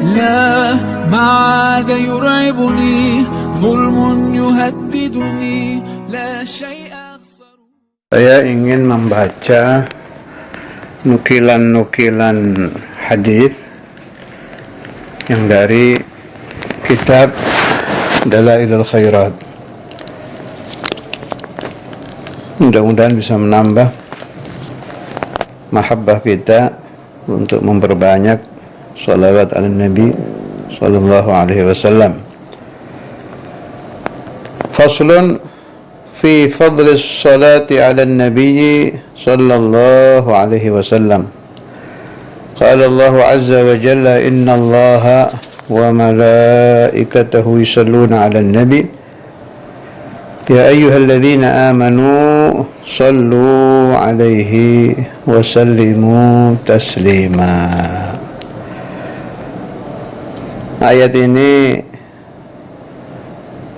لا ما عاد يرعبني ظلم يهددني لا شيء أخسر. Saya ingin membaca nukilan-nukilan hadis yang dari kitab Dalailul Khairat. Mudah-mudahan bisa menambah mahabbah kita untuk memperbanyak salawat ala Nabi sallallahu alaihi wasallam. Faslun fi fadli salati ala Nabi sallallahu alaihi wasallam. Qala Allah azza wa jalla inna Allah wa malaikatahu yusalluna ala Nabi ya ayyuhalladzina amanu sallu alaihi wa sallimu taslima. Ayat ini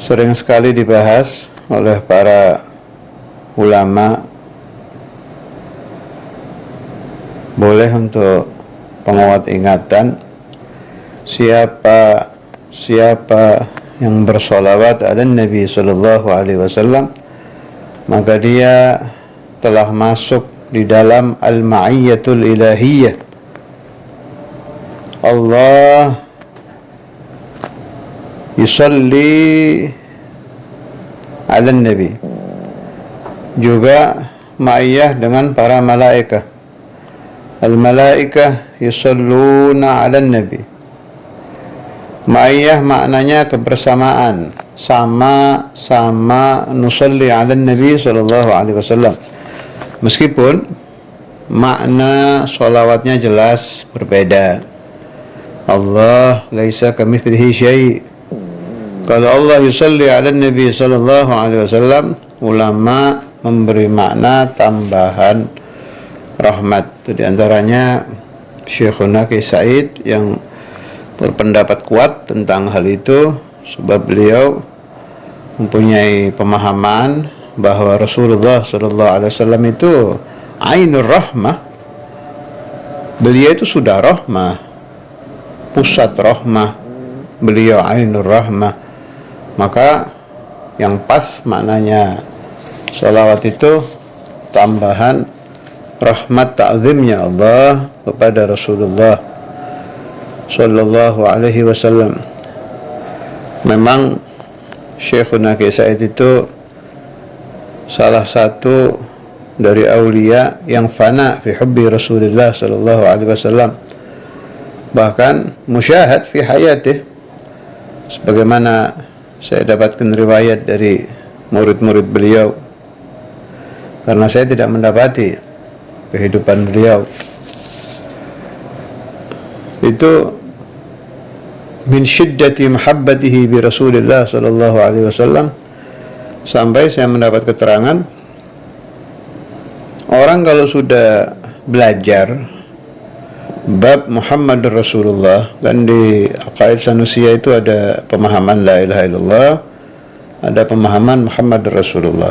sering sekali dibahas oleh para ulama. Boleh untuk penguat ingatan, siapa yang bersolawat ala Nabi sallallahu alaihi wasallam, maka dia telah masuk di dalam al-ma'iyyatul ilahiyah. Allah yusalli ala Nabi, juga ma'iyah dengan para malaikah. Al-malaikah yusalluna ala Nabi. Ma'iyah maknanya kebersamaan, sama-sama nusalli ala Nabi sallallahu alaihi wasallam. Meskipun makna sholawatnya jelas berbeda. Allah laisa kamitslihi syai'. Kalau Allah yusalli ala Nabi sallallahu alaihi wasallam, ulama memberi makna tambahan rahmat. Di antaranya Syekhuna Ki Said yang berpendapat kuat tentang hal itu, sebab beliau mempunyai pemahaman bahwa Rasulullah sallallahu alaihi wasallam itu ainur rahmah. Beliau itu sudah rahmah, pusat rahmah. Beliau ainur rahmah. Maka yang pas maknanya salawat itu tambahan rahmat ta'zimnya Allah kepada Rasulullah sallallahu alaihi wasallam. Memang Syekhuna Ki Said itu salah satu dari aulia yang fana fi hubbi Rasulullah sallallahu alaihi wasallam, bahkan musyahad fi hayatih, sebagaimana saya dapatkan riwayat dari murid-murid beliau, karena saya tidak mendapati kehidupan beliau. Itu min syiddati mahabbatihi bi Rasulillah sallallahu alaihi wasallam, sampai saya mendapat keterangan orang kalau sudah belajar bab Muhammad Rasulullah, kan di Aqaid Sanusiyah itu ada pemahaman la ilaha illallah, ada pemahaman Muhammad Rasulullah.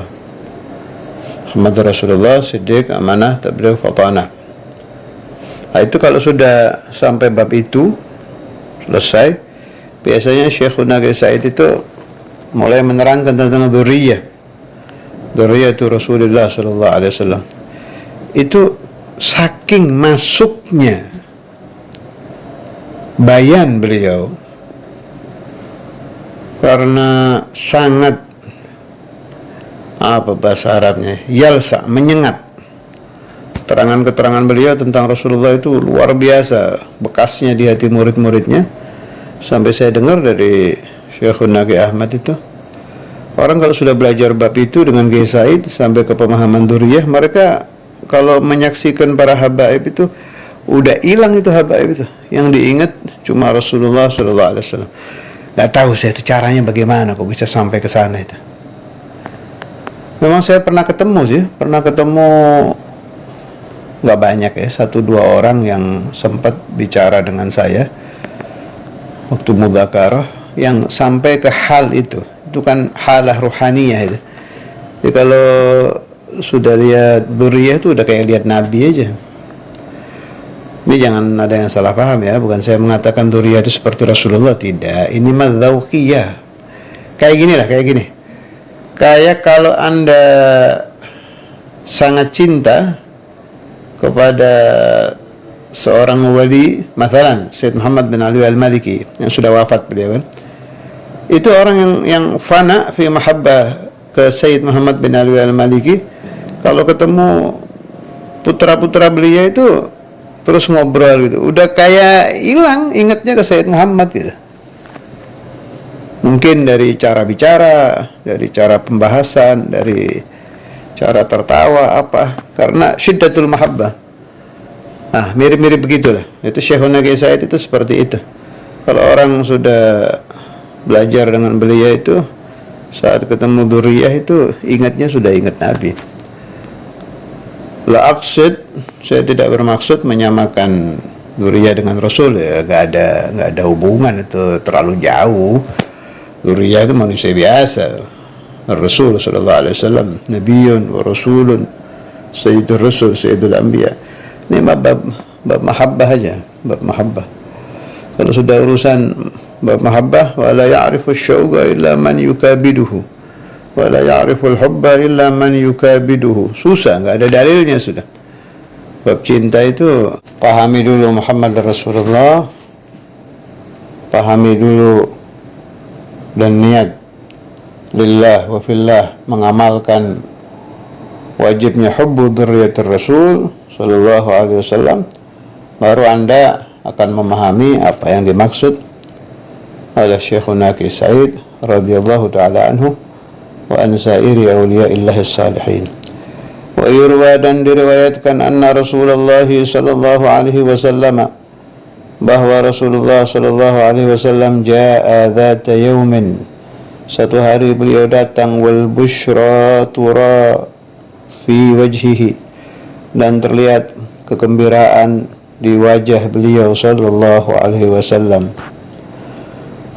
Muhammad Rasulullah siddiq, amanah, tabligh, fatanah. Nah, itu kalau sudah sampai bab itu selesai, biasanya Syekhuna Ki Said itu mulai menerangkan tentang dzurriyyah itu Rasulullah sallallahu alaihi wasallam. Itu saking masuknya bayan beliau, karena sangat bahasa Arabnya yalsa, menyengat. Keterangan-keterangan beliau tentang Rasulullah itu luar biasa bekasnya di hati murid-muridnya. Sampai saya dengar dari Syekhuna Ki Ahmad itu, orang kalau sudah belajar bab itu dengan Ki Said sampai ke pemahaman dzurriyyah, mereka kalau menyaksikan para habaib itu udah hilang itu habaib itu. Yang diingat cuma Rasulullah sallallahu alaihi wasallam. Enggak tahu saya itu caranya bagaimana kok bisa sampai ke sana itu. Memang saya pernah ketemu nggak banyak ya, 1-2 orang yang sempat bicara dengan saya waktu mudzakarah yang sampai ke hal itu kan halah ruhaniyah itu. Jadi kalau sudah lihat dzurriyyah itu udah kayak lihat nabi aja. Ini jangan ada yang salah paham ya, bukan saya mengatakan dzurriyyah itu seperti Rasulullah, tidak. Ini madzauqiyah. Kayak gini lah, kayak gini. Kayak kalau Anda sangat cinta kepada seorang wali, mathalan Sayyid Muhammad bin Ali al-Maliki yang sudah wafat beliau kan. Itu orang yang fana fi mahabbah ke Sayyid Muhammad bin Ali al-Maliki. Kalau ketemu putra-putra beliau itu terus ngobrol gitu, udah kayak hilang ingatnya ke Sayyid Muhammad gitu. Mungkin dari cara bicara, dari cara pembahasan, dari cara tertawa apa, karena syiddatul mahabbah. Nah, mirip-mirip begitulah. Itu Syekhuna Kiai Said itu seperti itu. Kalau orang sudah belajar dengan beliau itu, saat ketemu dzurriyyah itu ingatnya sudah ingat Nabi. La aqsid, saya tidak bermaksud menyamakan dzurriyyah dengan Rasul ya, nggak ada hubungan, itu terlalu jauh. Dzurriyyah itu manusia biasa. Rasul sallallahu alaihi wasallam nabiyyun wa rasulun sayyidur rasul sayyidul anbiya. Ini bab mahabbah aja, bab mahabbah. Kalau sudah urusan bab mahabbah, wala ya'rifu asy-syauqa illa man yukabiduhu, wala ya'rifu al-hubba illa man yukabiduhu. Susah, enggak ada dalilnya sudah. Bab cinta itu pahami dulu Muhammad Rasulullah, pahami dulu dan niat lillah wa fillah, mengamalkan wajibnya hubbu dzurriyyatir Rasul sallallahu alaihi wasallam, baru Anda akan memahami apa yang dimaksud oleh Syekhuna Kiai Said radhiyallahu taala anhu wa an sairi awliya'illahi salihin. Wa yurwa, dan diriwayatkan anna Rasulullah sallallahu alaihi wasallam, bahwa Rasulullah sallallahu alaihi wasallam jaa dzata yaumin, satu hari beliau datang, wal busyra tura fi wajhihi, dan terlihat kegembiraan di wajah beliau sallallahu alaihi wasallam.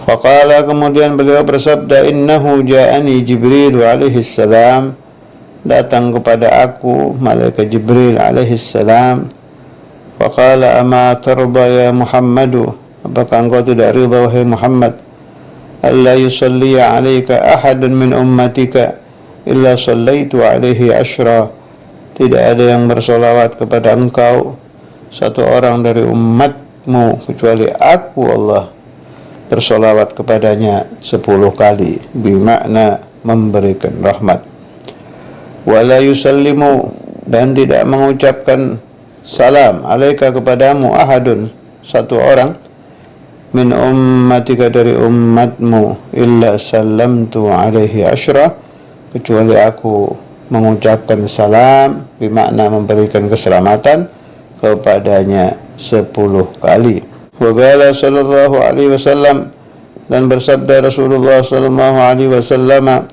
Faqala, kemudian beliau bersabda, innahu ja'ani Jibril alaihi salam, datang kepada aku malaikat Jibril alaihi salam. Faqala, ama tarda ya Muhammadu, apakah engkau tidak ridha wahai Muhammad, alla yusalli alaika ahadun min ummatika illa sallaitu alaihi ashra, tidak ada yang bersolawat kepada engkau satu orang dari umatmu kecuali aku Allah bersolawat kepadanya 10 kali, bermakna memberikan rahmat. Wala yusallimu, dan tidak mengucapkan salam alaika kepadamu ahadun, satu orang, min ummatika dari umatmu, illa sallamtu alaihi ashra, kecuali aku mengucapkan salam, bermakna memberikan keselamatan kepadanya 10 kali. Wa qala sallallahu alaihi wasallam, dan bersabda Rasulullah sallallahu alaihi wasallam,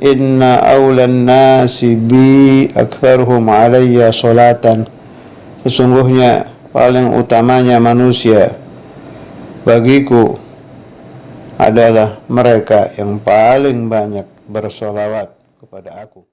inna awlan nasi bi aktsaruhum alayya salatan, sesungguhnya paling utamanya manusia bagiku adalah mereka yang paling banyak bersolawat kepada aku.